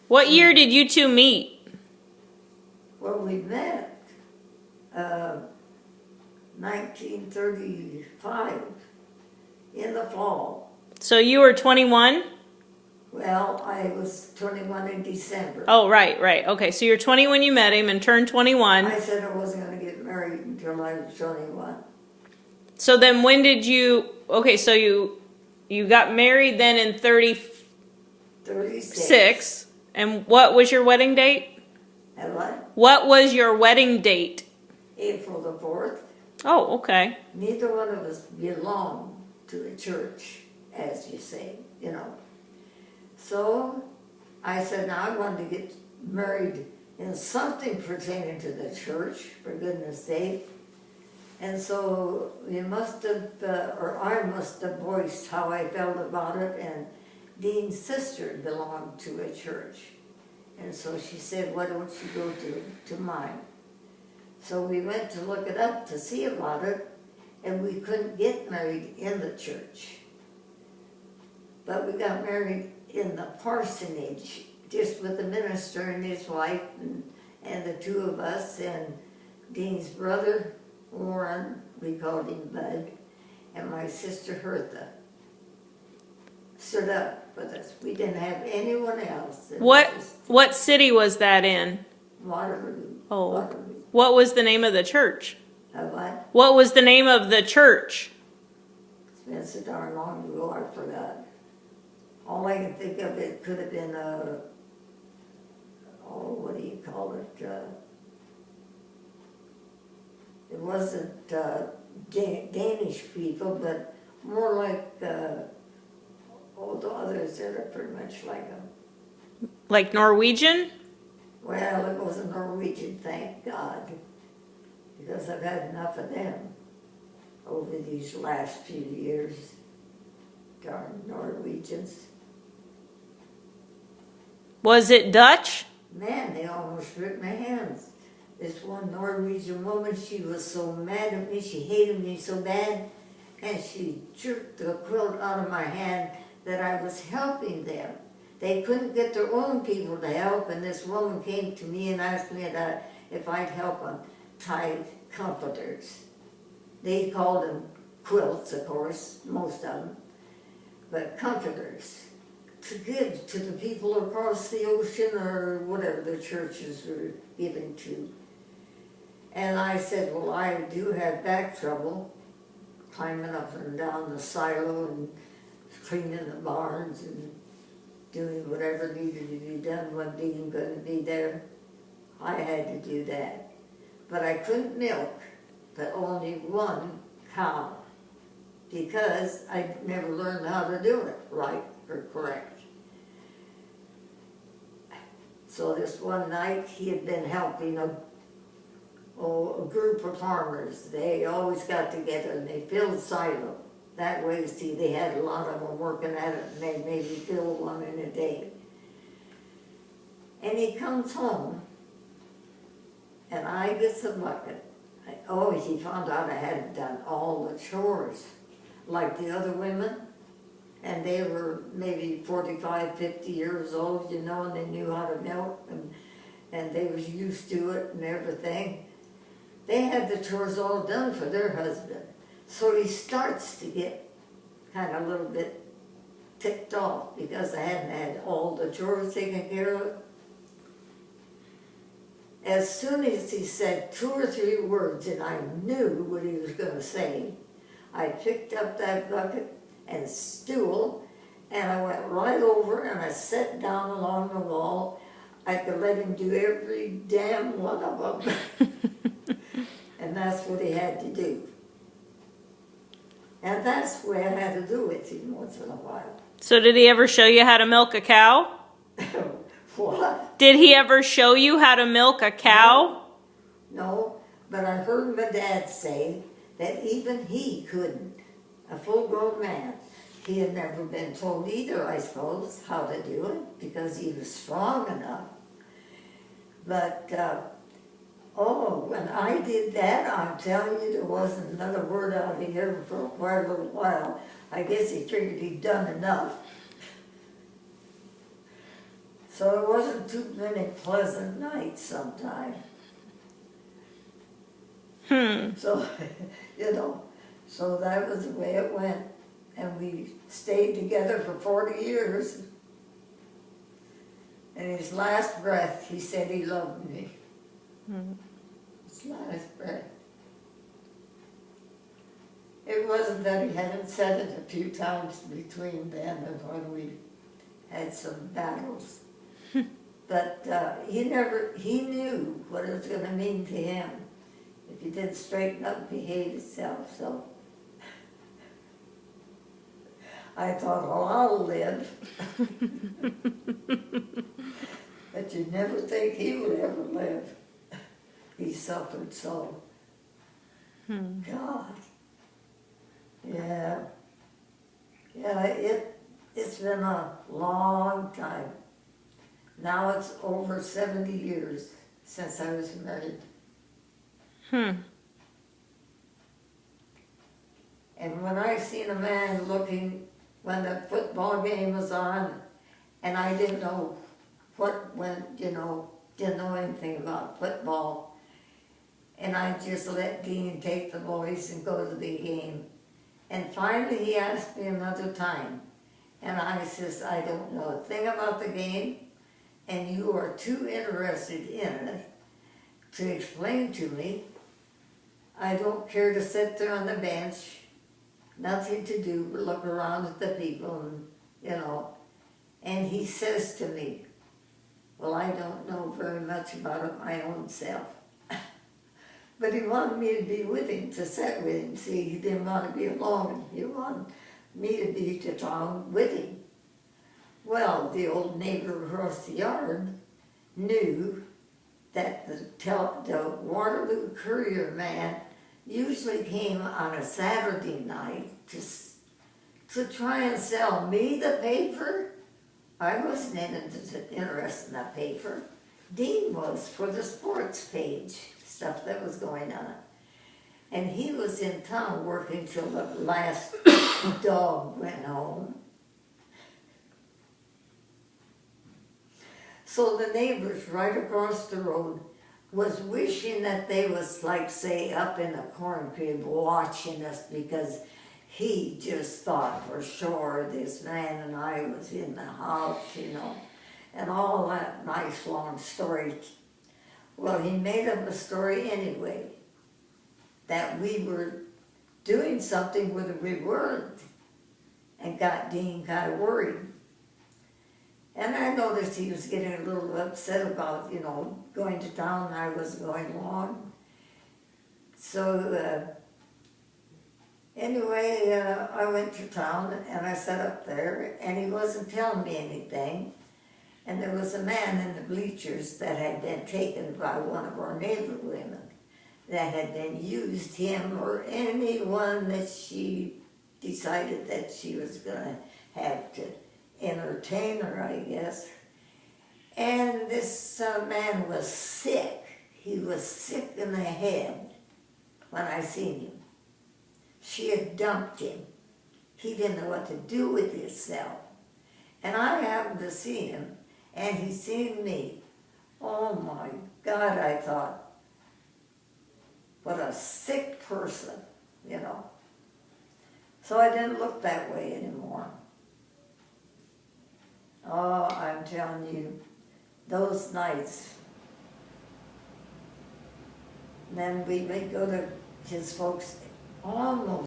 What year did you two meet? Well, we met 1935 in the fall. So you were 21? Well, I was 21 in December. Oh, right. Okay, so you're 20 when you met him and turned 21. I said I wasn't going to get married until I was 21. So then when did you, okay, so you got married then in 36. And what was your wedding date? And what? What was your wedding date? April the 4th. Oh, okay. Neither one of us belonged to the church, as you say, you know. So I said, now I wanted to get married in something pertaining to the church, for goodness sake. And so you must have, or I must have voiced how I felt about it, and Dean's sister belonged to a church. And so she said, why don't you go to mine? So we went to look it up to see about it, and we couldn't get married in the church. But we got married in the parsonage, just with the minister and his wife, and the two of us, and Dean's brother, Warren, we called him Bud, and my sister Hertha stood up with us. We didn't have anyone else. What city was that in? Waterloo. Oh. Waterloo. What was the name of the church? What? What was the name of the church? It's been so darn long ago, I forgot. All I can think of, it could have been what do you call it? It wasn't Danish people, but more like all the others that are pretty much like them. Like Norwegian? Well, it wasn't Norwegian, thank God, because I've had enough of them over these last few years. Darn Norwegians. Was it Dutch? Man, they almost ripped my hands. This one Norwegian woman, she was so mad at me, she hated me so bad, and she jerked the quilt out of my hand that I was helping them. They couldn't get their own people to help, and this woman came to me and asked me if I'd help them tie comforters. They called them quilts, of course, most of them, but comforters to give to the people across the ocean or whatever the churches were given to. And I said, well, I do have back trouble, climbing up and down the silo and cleaning the barns and doing whatever needed to be done when Dean couldn't be there. I had to do that. But I couldn't milk but only one cow because I never learned how to do it right or correct. So this one night he had been helping a group of farmers. They always got together and they filled silo. That way, see, they had a lot of them working at it, and they maybe filled one in a day. And he comes home, and I get the bucket. He found out I hadn't done all the chores, like the other women. And they were maybe 45, 50 years old, you know, and they knew how to milk, and they was used to it and everything. They had the chores all done for their husband. So he starts to get kind of a little bit ticked off because I hadn't had all the chores taken care of. As soon as he said 2 or 3 words and I knew what he was going to say, I picked up that bucket and stool and I went right over and I sat down along the wall. I could let him do every damn one of them. And that's what he had to do. And that's the way I had to do with him once in a while. So did he ever show you how to milk a cow? What? Did he ever show you how to milk a cow? No, but I heard my dad say that even he couldn't. A full-grown man. He had never been told either, I suppose, how to do it because he was strong enough. But when I did that, I'm telling you, there wasn't another word out of here for quite a little while. I guess he figured he'd done enough. So it wasn't too many pleasant nights sometimes. So, you know, so that was the way it went. And we stayed together for 40 years. And his last breath, he said he loved me. His last breath. It wasn't that he hadn't said it a few times between then and when we had some battles. But he knew what it was going to mean to him if he didn't straighten up and behave himself. So I thought, well, I'll live. But you never think he would ever live. He suffered so. God. Yeah. Yeah, it's been a long time. Now it's over 70 years since I was married. And when I seen a man looking, when the football game was on, and I didn't know what went, you know, didn't know anything about football, and I just let Dean take the boys and go to the game. And finally he asked me another time, and I says, I don't know a thing about the game, and you are too interested in it to explain to me. I don't care to sit there on the bench, nothing to do but look around at the people, and, you know. And he says to me, well, I don't know very much about it my own self. But he wanted me to be with him, to sit with him. See, he didn't want to be alone. He wanted me to be to town with him. Well, the old neighbor across the yard knew that the Waterloo Courier man usually came on a Saturday night to try and sell me the paper. I wasn't interested in that paper. Dean was for the sports page, stuff that was going on. And he was in town working till the last dog went home. So the neighbors right across the road was wishing that they was, like, say, up in a corn crib watching us, because he just thought for sure this man and I was in the house, you know, and all that nice long story. Well, he made up a story anyway, that we were doing something whether we weren't, and got Dean kind of worried. And I noticed he was getting a little upset about, you know, going to town, and I wasn't going along. So anyway, I went to town, and I sat up there, and he wasn't telling me anything. And there was a man in the bleachers that had been taken by one of our neighbor women, that had been used him or anyone that she decided that she was going to have to entertain her, I guess. And this man was sick. He was sick in the head when I seen him. She had dumped him. He didn't know what to do with himself. And I happened to see him, and he seen me. Oh my God, I thought, what a sick person, you know. So I didn't look that way anymore. Oh, I'm telling you, those nights. And then we would go to his folks almost